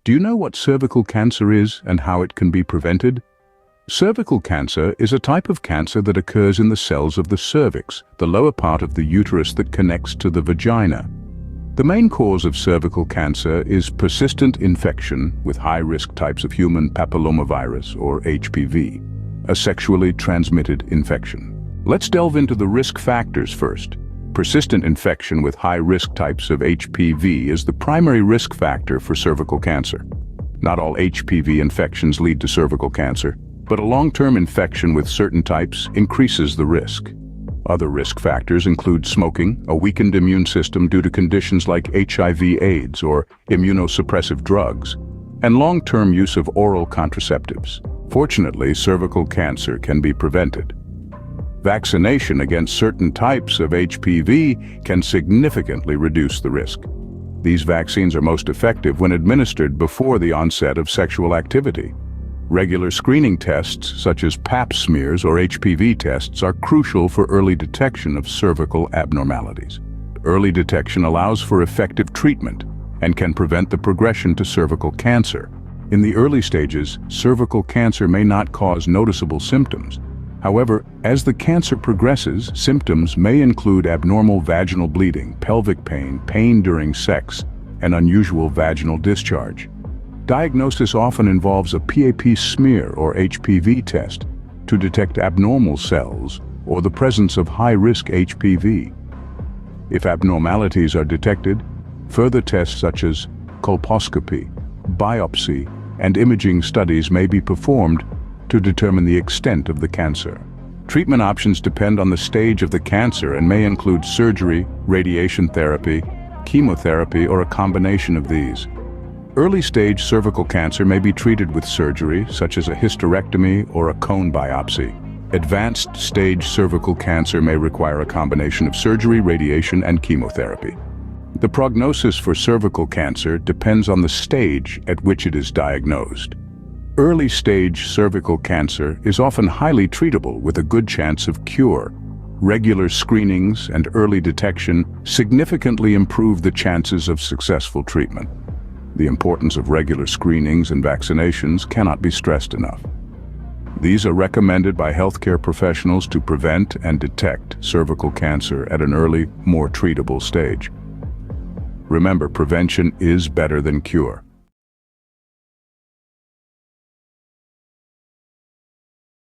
Do you know what cervical cancer is and how it can be prevented? Cervical cancer is a type of cancer that occurs in the cells of the cervix, the lower part of the uterus that connects to the vagina. The main cause of cervical cancer is persistent infection with high-risk types of human papillomavirus, or HPV, a sexually transmitted infection. Let's delve into the risk factors first. Persistent infection with high-risk types of HPV is the primary risk factor for cervical cancer. Not all HPV infections lead to cervical cancer, but a long-term infection with certain types increases the risk. Other risk factors include smoking, a weakened immune system due to conditions like HIV/AIDS or immunosuppressive drugs, and long-term use of oral contraceptives. Fortunately, cervical cancer can be prevented. Vaccination against certain types of HPV can significantly reduce the risk. These vaccines are most effective when administered before the onset of sexual activity. Regular screening tests, such as Pap smears or HPV tests, are crucial for early detection of cervical abnormalities. Early detection allows for effective treatment and can prevent the progression to cervical cancer. In the early stages, cervical cancer may not cause noticeable symptoms. However, as the cancer progresses, symptoms may include abnormal vaginal bleeding, pelvic pain, pain during sex, and unusual vaginal discharge. Diagnosis often involves a PAP smear or HPV test to detect abnormal cells or the presence of high-risk HPV. If abnormalities are detected, further tests such as colposcopy, biopsy, and imaging studies may be performed to determine the extent of the cancer. Treatment options depend on the stage of the cancer and may include surgery, radiation therapy, chemotherapy, or a combination of these. Early-stage cervical cancer may be treated with surgery, such as a hysterectomy or a cone biopsy. Advanced stage cervical cancer may require a combination of surgery, radiation, and chemotherapy. The prognosis for cervical cancer depends on the stage at which it is diagnosed. Early-stage cervical cancer is often highly treatable with a good chance of cure. Regular screenings and early detection significantly improve the chances of successful treatment. The importance of regular screenings and vaccinations cannot be stressed enough. These are recommended by healthcare professionals to prevent and detect cervical cancer at an early, more treatable stage. Remember, prevention is better than cure.